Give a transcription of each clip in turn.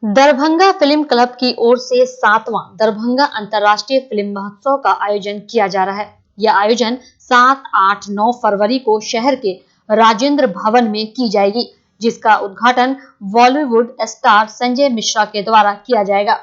Darbhanga film club की ओर से 7वां दरभंगा अंतर्राष्ट्रीय फिल्म महोत्सव का आयोजन किया जा रहा है। यह आयोजन 7, 8, 9 फरवरी को शहर के राजेंद्र भवन में की जाएगी, जिसका उद्घाटन बॉलीवुड स्टार संजय मिश्रा के द्वारा किया जाएगा।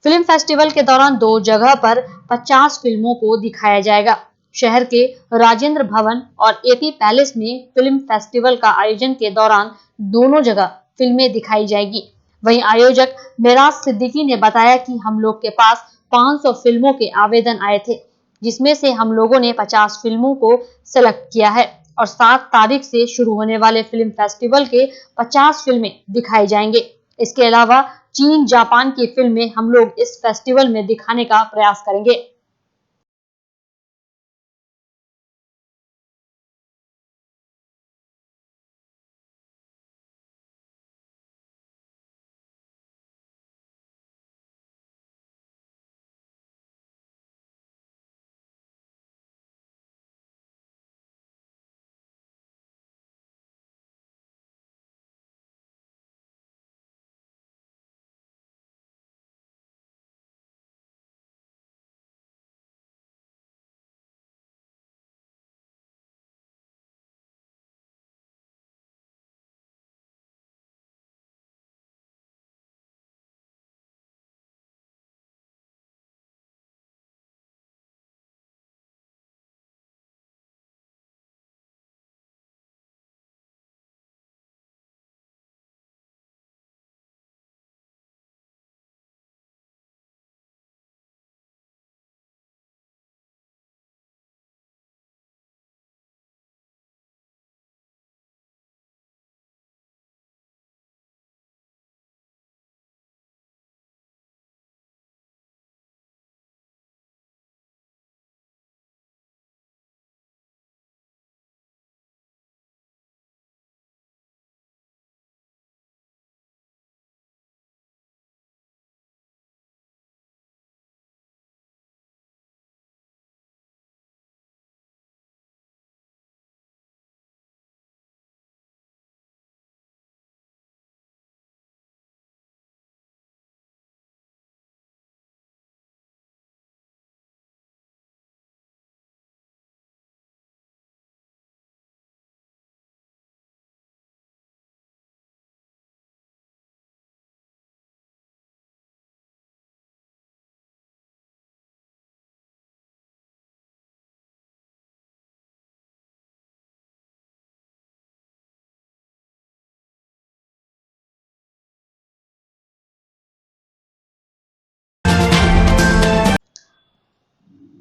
फिल्म फेस्टिवल के दौरान 2 जगह पर 50 फिल्मों को दिखाया जाएगा। शहर के राजेंद्र भवन और एपी पैलेस में फिल्म फेस्टिवल का आयोजन के दौरान दोनों जगह फिल्में दिखाई जाएगी। वहीं आयोजक मेराज सिद्दीकी ने बताया कि हम लोग के पास 500 फिल्मों के आवेदन आए थे, जिसमें से हम लोगों ने 50 फिल्मों को सेलेक्ट किया है और 7 तारीख से शुरू होने वाले फिल्म फेस्टिवल के 50 फिल्में दिखाई जाएंगे। इसके अलावा चीन, जापान की फिल्में हम लोग इस फेस्टिवल में दिखाने का प्रयास करेंगे।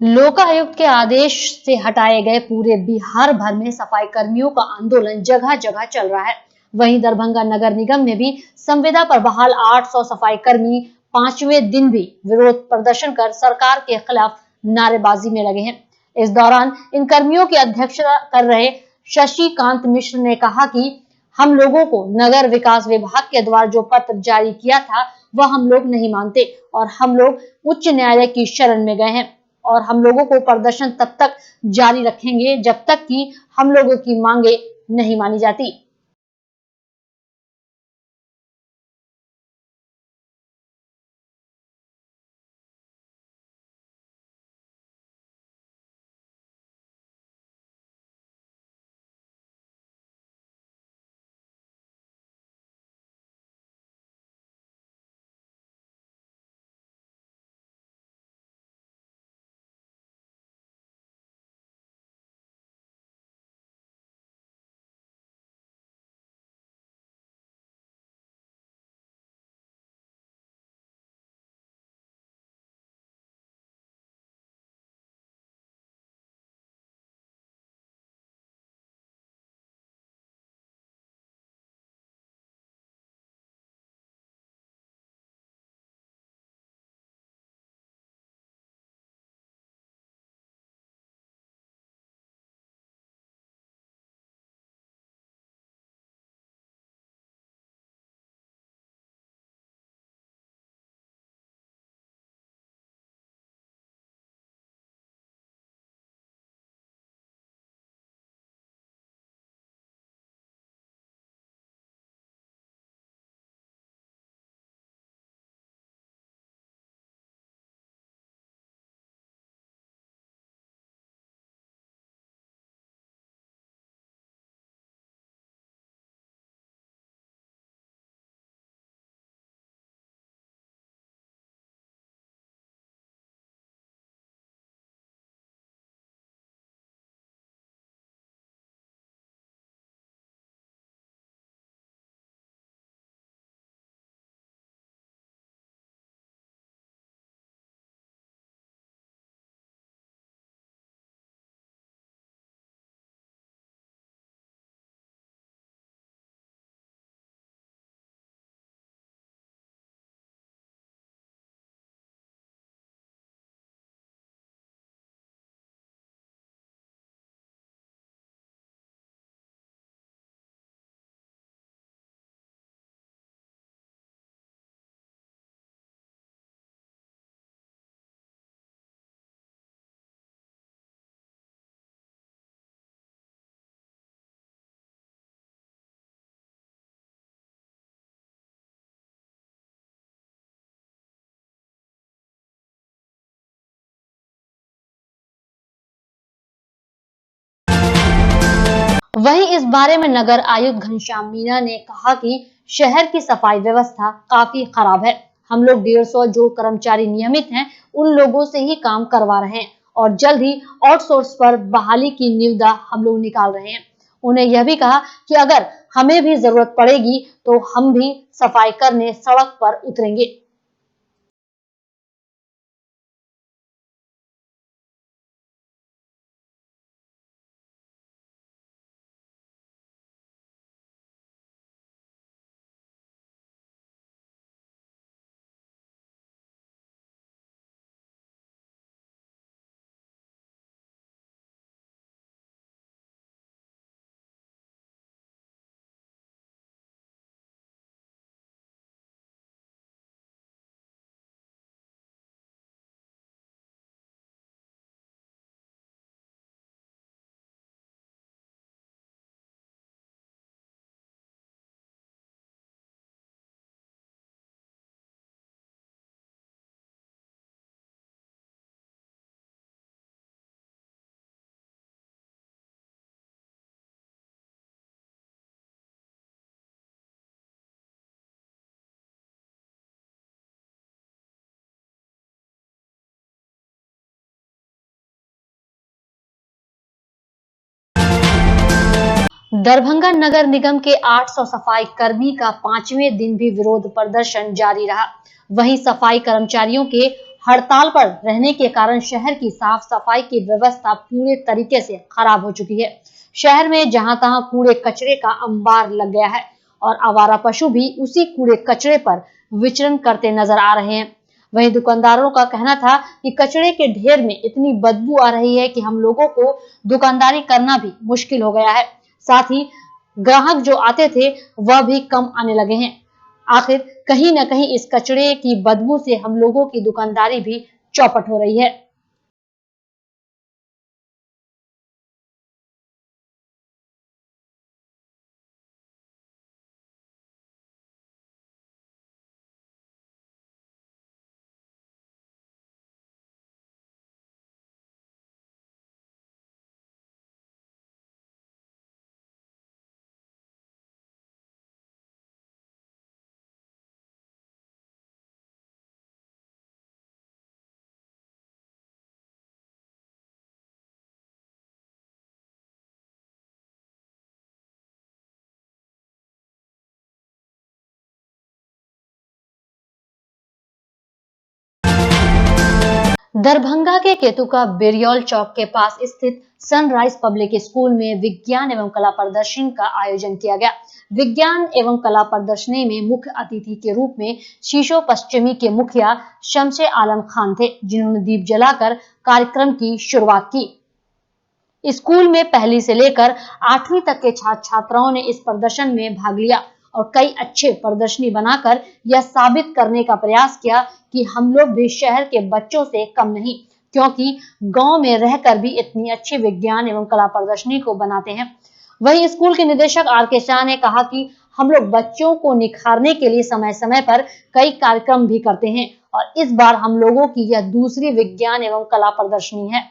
लोकायुक्त के आदेश से हटाए गए पूरे बिहार भर में सफाई कर्मियों का आंदोलन जगह जगह चल रहा है। वहीं दरभंगा नगर निगम में भी संविदा पर बहाल 800 सफाई कर्मी 5वें दिन भी विरोध प्रदर्शन कर सरकार के खिलाफ नारेबाजी में लगे हैं। इस दौरान इन कर्मियों की अध्यक्षता कर रहे शशिकांत मिश्र ने कहा कि हम लोगों को नगर विकास विभाग के द्वारा जो पत्र जारी किया था वह हम लोग नहीं मानते और हम लोग उच्च न्यायालय की शरण में गए हैं और हम लोगों को प्रदर्शन तब तक जारी रखेंगे जब तक कि हम लोगों की मांगे नहीं मानी जाती। वहीं इस बारे में नगर आयुक्त घनश्याम मीणा ने कहा कि शहर की सफाई व्यवस्था काफी खराब है। हम लोग 150 जो कर्मचारी नियमित हैं, उन लोगों से ही काम करवा रहे हैं और जल्द ही आउटसोर्स पर बहाली की निविदा हम लोग निकाल रहे हैं। उन्हें यह भी कहा कि अगर हमें भी जरूरत पड़ेगी तो हम भी सफाई करने सड़क पर उतरेंगे। दरभंगा नगर निगम के 800 सफाई कर्मी का 5वें दिन भी विरोध प्रदर्शन जारी रहा। वहीं सफाई कर्मचारियों के हड़ताल पर रहने के कारण शहर की साफ सफाई की व्यवस्था पूरे तरीके से खराब हो चुकी है। शहर में जहां तहां कूड़े कचरे का अंबार लग गया है और आवारा पशु भी उसी कूड़े कचरे पर विचरण करते नजर आ रहे हैं। वहीं दुकानदारों का कहना था कि कचरे के ढेर में इतनी बदबू आ रही है कि हम लोगों को दुकानदारी करना भी मुश्किल हो गया है। साथ ही ग्राहक जो आते थे वह भी कम आने लगे हैं। आखिर कहीं न कहीं इस कचरे की बदबू से हम लोगों की दुकानदारी भी चौपट हो रही है। दरभंगा के केतुका बेरियल चौक के पास स्थित सनराइज पब्लिक स्कूल में विज्ञान एवं कला प्रदर्शनी का आयोजन किया गया। विज्ञान एवं कला प्रदर्शनी में मुख्य अतिथि के रूप में शीशो पश्चिमी के मुखिया शमशे आलम खान थे, जिन्होंने दीप जलाकर कार्यक्रम की शुरुआत की। स्कूल में पहली से लेकर 8वीं तक के छात्र छात्राओं ने इस प्रदर्शन में भाग लिया और कई अच्छे प्रदर्शनी बनाकर यह साबित करने का प्रयास किया कि हम लोग भी शहर के बच्चों से कम नहीं, क्योंकि गांव में रहकर भी इतनी अच्छी विज्ञान एवं कला प्रदर्शनी को बनाते हैं। वहीं स्कूल के निदेशक आर के शाह ने कहा कि हम लोग बच्चों को निखारने के लिए समय समय पर कई कार्यक्रम भी करते हैं और इस बार हम लोगों की यह दूसरी विज्ञान एवं कला प्रदर्शनी है।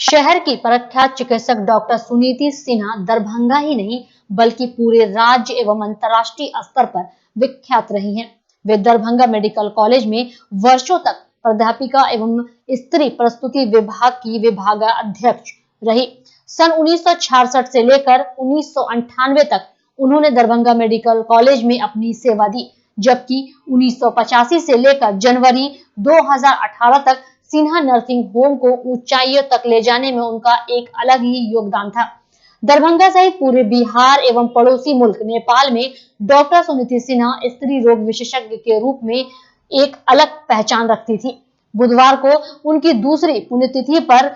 शहर की प्रख्यात चिकित्सक डॉक्टर सुनीति सिन्हा दरभंगा ही नहीं बल्कि पूरे राज्य एवं अंतर्राष्ट्रीय स्तर पर विख्यात रही हैं। वे दरभंगा मेडिकल कॉलेज में वर्षों तक प्राध्यापिका एवं स्त्री प्रस्तुति विभाग की विभागाध्यक्ष रही। सन 1966 से लेकर 1998 तक उन्होंने दरभंगा मेडिकल कॉलेज में अपनी सेवा दी, जबकि 1985 से लेकर जनवरी 2018 तक सिन्हा नर्सिंग होम को ऊंचाइयों तक ले जाने में उनका एक अलग ही योगदान था। दरभंगा सहित पूरे बिहार एवं पड़ोसी मुल्क नेपाल में डॉक्टर सुनीति सिन्हा स्त्री रोग विशेषज्ञ के रूप में एक अलग पहचान रखती थी। बुधवार को उनकी दूसरी पुण्यतिथि पर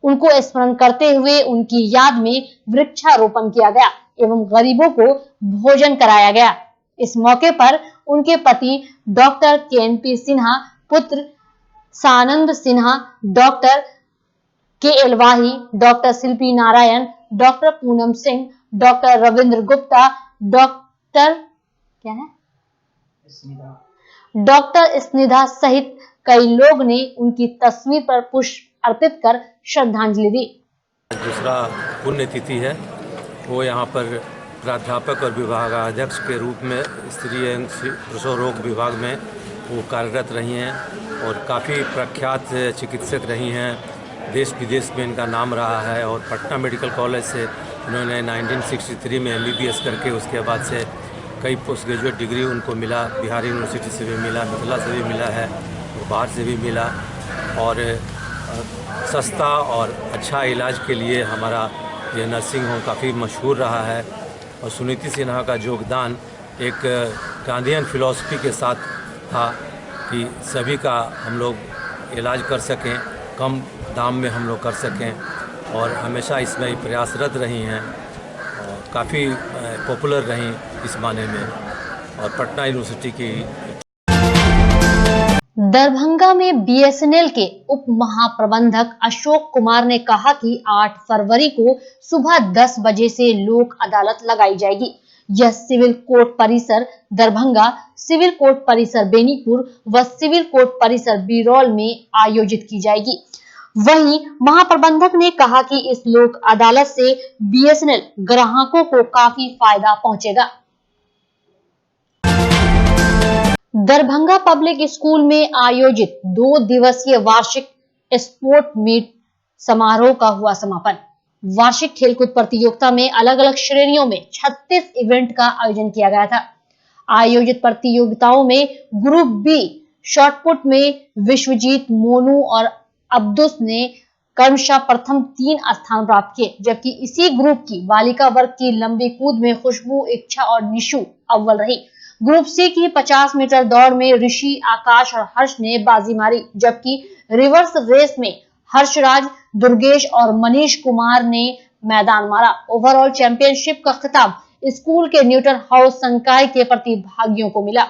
उनको स्मरण करते हुए उनकी याद में वृक्षारोपण किया गया एवं गरीबों को भोजन कराया गया। इस मौके पर उनके पति डॉक्टर के.एन.पी. सिन्हा, पुत्र Sanand Sinha, doctor KL. Wahi, doctor Shilpi Narayan, doctor Poonam Singh, doctor Ravindra Gupta, doctor Snidha सहित कई लोग ने उनकी तस्वीर पर पुष्प अर्पित कर श्रद्धांजलि दी। दूसरा पुण्यतिथि है, वो यहाँ पर प्राध्यापक और विभागाध्यक्ष के रूप में स्त्री एवं प्रसव रोग विभाग में वो कार्यरत रही हैं और काफ़ी प्रख्यात चिकित्सक रही हैं। देश विदेश में इनका नाम रहा है और पटना मेडिकल कॉलेज से उन्होंने 1963 में MBBS करके उसके बाद से कई पोस्ट ग्रेजुएट डिग्री उनको मिला। बिहार यूनिवर्सिटी से भी मिला, मिथिला से भी मिला है और बाहर से भी मिला। और सस्ता और अच्छा इलाज के लिए हमारा ये नर्सिंग होम काफ़ी मशहूर रहा है। और सुनीति सिन्हा का योगदान एक गांधीयन फिलॉसफी के साथ था कि सभी का हम लोग इलाज कर सकें, कम दाम में हम लोग कर सकें, और हमेशा इसमें प्रयासरत रही हैं और काफ़ी पॉपुलर रहीं इस माने में। और पटना यूनिवर्सिटी की दरभंगा में BSNL के उप महाप्रबंधक अशोक कुमार ने कहा कि 8 फरवरी को सुबह 10 बजे से लोक अदालत लगाई जाएगी। यह सिविल कोर्ट परिसर दरभंगा, सिविल कोर्ट परिसर बेनीपुर व सिविल कोर्ट परिसर बिरौल में आयोजित की जाएगी। वहीं महाप्रबंधक ने कहा कि इस लोक अदालत से BSNL ग्राहकों को काफी फायदा पहुंचेगा। दरभंगा पब्लिक स्कूल में आयोजित 2 दिवसीय वार्षिक स्पोर्ट मीट समारोह का हुआ समापन। वार्षिक खेलकूद प्रतियोगिता में अलग अलग श्रेणियों में 36 इवेंट का आयोजन किया गया था। आयोजित प्रतियोगिताओं में ग्रुप बी शॉटपुट में विश्वजीत, मोनू और अब्दुस ने क्रमशः प्रथम 3 स्थान प्राप्त किए, जबकि इसी ग्रुप की बालिका वर्ग की लंबी कूद में खुशबू, इच्छा और निशु अव्वल रही। ग्रुप सी की 50 मीटर दौड़ में ऋषि, आकाश और हर्ष ने बाजी मारी, जबकि रिवर्स रेस में हर्षराज, दुर्गेश और मनीष कुमार ने मैदान मारा। ओवरऑल चैंपियनशिप का खिताब स्कूल के न्यूटन हाउस संकाय के प्रतिभागियों को मिला।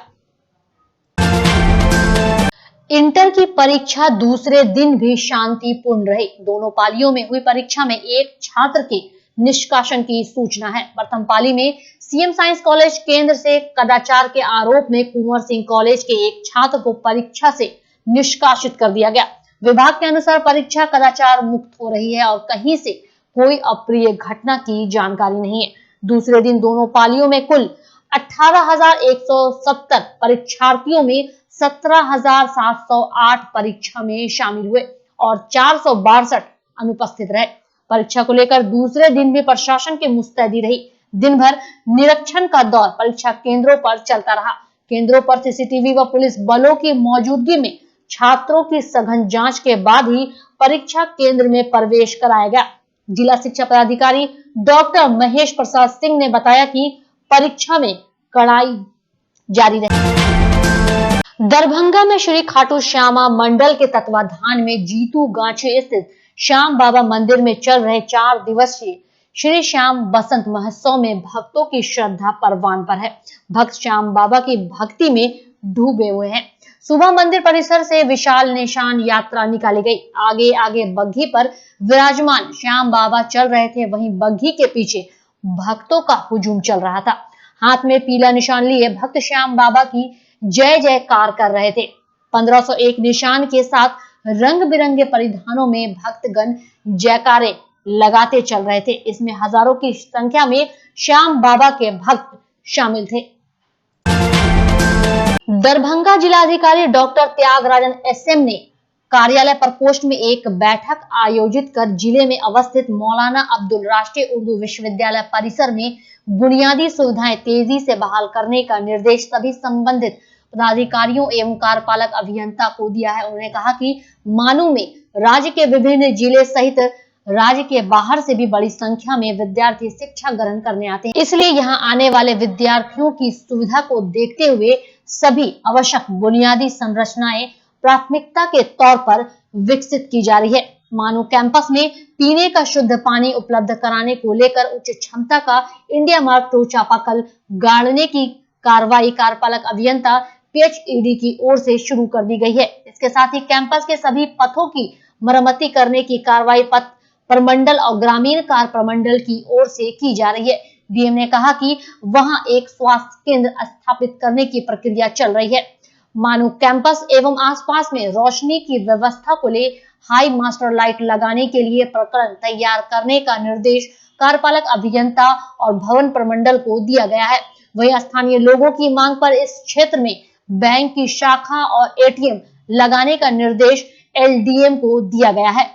इंटर की परीक्षा दूसरे दिन भी शांतिपूर्ण रही। दोनों पालियों में हुई परीक्षा में एक छात्र के निष्कासन की सूचना है। प्रथम पाली में सीएम साइंस कॉलेज केंद्र से कदाचार के आरोप में कुंवर सिंह कॉलेज के एक छात्र को परीक्षा से निष्कासित कर दिया गया। विभाग के अनुसार परीक्षा कदाचार मुक्त हो रही है और कहीं से कोई अप्रिय घटना की जानकारी नहीं है। दूसरे दिन दोनों पालियों में कुल 18,170 परीक्षार्थियों में 17,708 परीक्षा में शामिल हुए और 462 अनुपस्थित रहे। परीक्षा को लेकर दूसरे दिन भी प्रशासन की मुस्तैदी रही। दिन भर निरीक्षण का दौर परीक्षा केंद्रों पर चलता रहा। केंद्रों पर सीसीटीवी व पुलिस बलों की मौजूदगी में छात्रों की सघन जांच के बाद ही परीक्षा केंद्र में प्रवेश कराया गया। जिला शिक्षा पदाधिकारी डॉक्टर महेश प्रसाद सिंह ने बताया कि परीक्षा में कड़ाई जारी रही। दरभंगा में श्री खाटू श्यामा मंडल के तत्वाधान में जीतू गांची स्थित श्याम बाबा मंदिर में चल रहे 4 दिवसीय श्री श्याम बसंत महोत्सव में भक्तों की श्रद्धा परवान पर है। भक्त श्याम बाबा की भक्ति में डूबे हुए हैं। सुबह मंदिर परिसर से विशाल निशान यात्रा निकाली गई। आगे आगे बग्घी पर विराजमान श्याम बाबा चल रहे थे, वहीं बग्घी के पीछे भक्तों का हुजूम चल रहा था। हाथ में पीला निशान लिए भक्त श्याम बाबा की जय जयकार कर रहे थे। 1501 निशान के साथ रंग बिरंगे परिधानों में भक्तगण जयकारे लगाते चल रहे थे। इसमें हजारों की संख्या में श्याम बाबा के भक्त शामिल थे। दरभंगा जिलाधिकारी डॉक्टर त्यागराजन SM ने कार्यालय प्रकोष्ठ में एक बैठक आयोजित कर जिले में अवस्थित मौलाना अब्दुल राष्ट्रीय उर्दू विश्वविद्यालय परिसर में बुनियादी सुविधाएं तेजी से बहाल करने का निर्देश सभी संबंधित पदाधिकारियों एवं कार्यपालक अभियंता को दिया है। उन्होंने कहा कि मानू में राज्य के विभिन्न जिले सहित राज्य के बाहर से भी बड़ी संख्या में विद्यार्थी शिक्षा ग्रहण करने आते हैं, इसलिए यहाँ आने वाले विद्यार्थियों की सुविधा को देखते हुए सभी आवश्यक बुनियादी संरचनाएं प्राथमिकता के तौर पर विकसित की जा रही है। मानू कैंपस में पीने का शुद्ध पानी उपलब्ध कराने को लेकर उच्च क्षमता का इंडिया मार्क II चापाकल गाड़ने की कार्रवाई कार्यपालक अभियंता PHED की ओर से शुरू कर दी गई है। इसके साथ ही कैंपस के सभी पथों की मरम्मती करने की कार्रवाई पथ प्रमंडल और ग्रामीण कार्य प्रमंडल की ओर से की जा रही है। डीएम ने कहा कि वहां एक स्वास्थ्य केंद्र स्थापित करने की प्रक्रिया चल रही है। मानू कैंपस एवं आसपास में रोशनी की व्यवस्था को ले हाई मास्टर लाइट लगाने के लिए प्रकरण तैयार करने का निर्देश कार्यपालक अभियंता और भवन प्रमंडल को दिया गया है। वहीं स्थानीय लोगों की मांग पर इस क्षेत्र में बैंक की शाखा और ATM लगाने का निर्देश LDM को दिया गया है।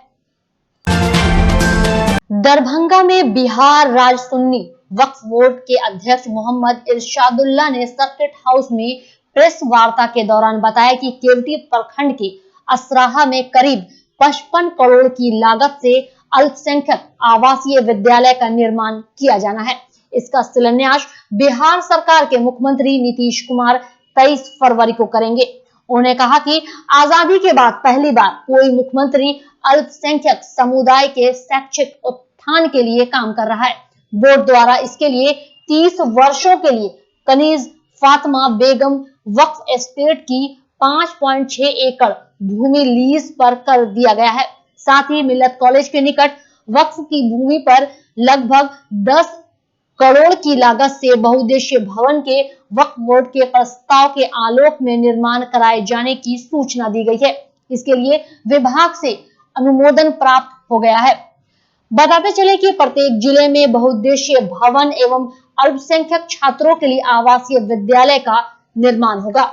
दरभंगा में बिहार राज्य सुन्नी वक्फ बोर्ड के अध्यक्ष मोहम्मद इरशादुल्लाह ने सर्किट हाउस में प्रेस वार्ता के दौरान बताया कि केवटी प्रखंड के असराहा में करीब 55 करोड़ की लागत से अल्पसंख्यक आवासीय विद्यालय का निर्माण किया जाना है। इसका शिलान्यास बिहार सरकार के मुख्यमंत्री नीतीश कुमार 23 फरवरी को करेंगे। उन्होंने कहा कि आजादी के बाद पहली बार कोई मुख्यमंत्री अल्पसंख्यक समुदाय के शैक्षिक उत्थान के लिए काम कर रहा है। बोर्ड द्वारा इसके लिए 30 वर्षों के लिए कनीज फातिमा बेगम वक्फ एस्टेट की 5.6 एकड़ भूमि लीज पर कर दिया गया है। साथ ही मिल्लत कॉलेज के निकट वक्फ की भूमि पर लगभग 10 करोड़ की लागत से बहुउद्देशीय भवन के वक्फ बोर्ड के प्रस्ताव के आलोक में निर्माण कराए जाने की सूचना दी गई है। इसके लिए विभाग से अनुमोदन प्राप्त हो गया है। बताते चले कि प्रत्येक जिले में बहुउद्देशीय भवन एवं अल्पसंख्यक छात्रों के लिए आवासीय विद्यालय का निर्माण होगा।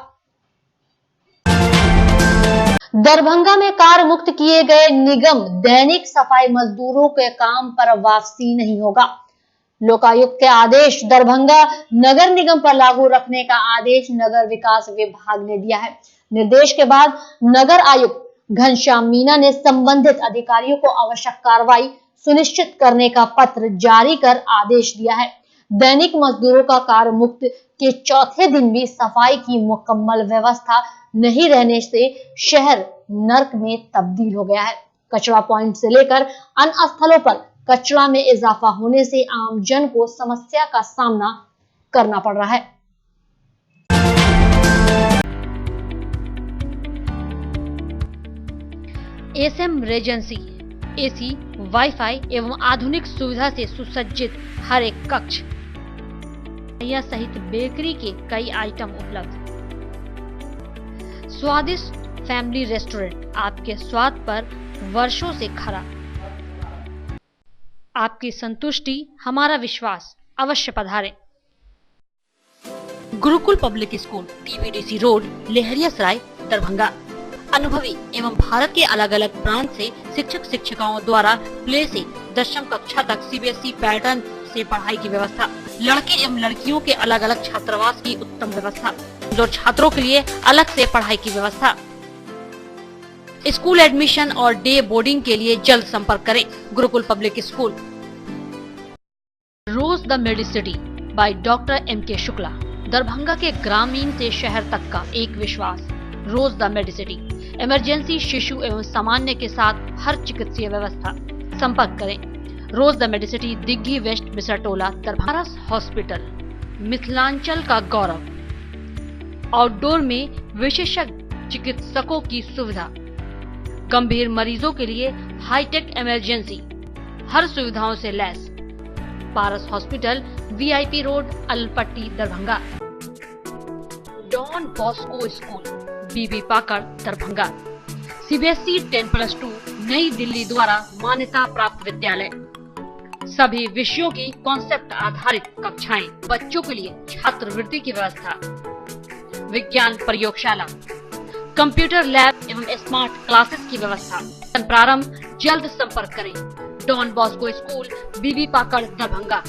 दरभंगा में कार्य मुक्त किए गए निगम दैनिक सफाई मजदूरों के काम पर वापसी नहीं होगा। लोकायुक्त के आदेश दरभंगा नगर निगम पर लागू रखने का आदेश नगर विकास विभाग ने दिया है। निर्देश के बाद नगर आयुक्त घनश्याम मीना ने संबंधित अधिकारियों को आवश्यक कार्रवाई सुनिश्चित करने का पत्र जारी कर आदेश दिया है। दैनिक मजदूरों का कार्य मुक्त के चौथे दिन भी सफाई की मुकम्मल व्यवस्था नहीं रहने से शहर नर्क में तब्दील हो गया है। कचरा पॉइंट से लेकर अन्य स्थलों पर कचरा में इजाफा होने से आम जन को समस्या का सामना करना पड़ रहा है। एसएम रेजेंसी AC, वाईफाई एवं आधुनिक सुविधा से सुसज्जित हर एक कक्ष सहित बेकरी के कई आइटम उपलब्ध। स्वादिष्ट फैमिली रेस्टोरेंट आपके स्वाद पर वर्षों से खरा। आपकी संतुष्टि हमारा विश्वास, अवश्य पधारें। Gurukul public school, TBDC road, Laheriasarai, Darbhanga. अनुभवी एवं भारत के अलग अलग प्रांत से शिक्षक शिक्षिकाओं द्वारा प्ले से 10वीं कक्षा तक CBSE पैटर्न से पढ़ाई की व्यवस्था। लड़के एवं लड़कियों के अलग अलग छात्रावास की उत्तम व्यवस्था और छात्रों के लिए अलग से पढ़ाई की व्यवस्था। स्कूल एडमिशन और डे बोर्डिंग के लिए जल्द संपर्क करें। Gurukul public school. Rose the medicity by doctor MK Shukla. Darbhanga के ग्रामीण से शहर तक का एक विश्वास। रोज द मेडिसिटी। इमरजेंसी, शिशु एवं सामान्य के साथ हर चिकित्सीय व्यवस्था। संपर्क करें। Rose the Medicity, Digghi west, Misratola, Darbhanga. Hospital, Mithilanchal का गौरव। आउटडोर में विशेषज्ञ चिकित्सकों की सुविधा। गंभीर मरीजों के लिए हाईटेक इमरजेंसी, हर सुविधाओं से लैस। Paras hospital, VIP road, Alpatti, Darbhanga. Don Bosco school, BB Pakad, Darbhanga. CBSE 10+2 नई दिल्ली द्वारा मान्यता प्राप्त विद्यालय। सभी विषयों की कॉन्सेप्ट आधारित कक्षाएं। बच्चों के लिए छात्रवृत्ति की व्यवस्था। विज्ञान प्रयोगशाला, कंप्यूटर लैब एवं स्मार्ट क्लासेस की व्यवस्था। प्रारंभ जल्द संपर्क करें। Don Bosco school, BB Pakad, Darbhanga.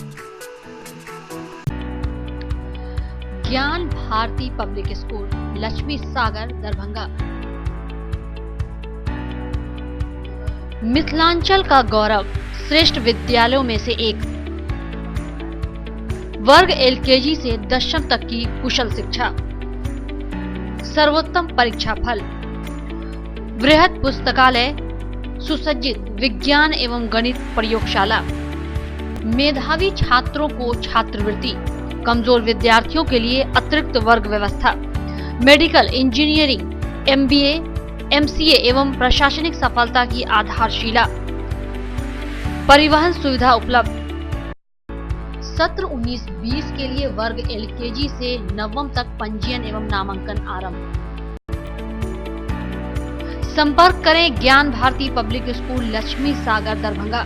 ज्ञान भारती पब्लिक स्कूल, लक्ष्मी सागर, दरभंगा। मिथिलांचल का गौरव, श्रेष्ठ विद्यालयों में से एक। वर्ग एलकेजी से दशम तक की कुशल शिक्षा, सर्वोत्तम परीक्षा फल, वृहद पुस्तकालय, सुसज्जित विज्ञान एवं गणित प्रयोगशाला, मेधावी छात्रों को छात्रवृत्ति, कमजोर विद्यार्थियों के लिए अतिरिक्त वर्ग व्यवस्था, मेडिकल, इंजीनियरिंग, एमबीए, एमसीए एवं प्रशासनिक सफलता की आधारशिला, परिवहन सुविधा उपलब्ध। सत्र 19-20 के लिए वर्ग एलकेजी से नवम तक पंजीयन एवं नामांकन आरंभ। संपर्क करें ज्ञान भारती पब्लिक स्कूल, लक्ष्मी सागर, दरभंगा।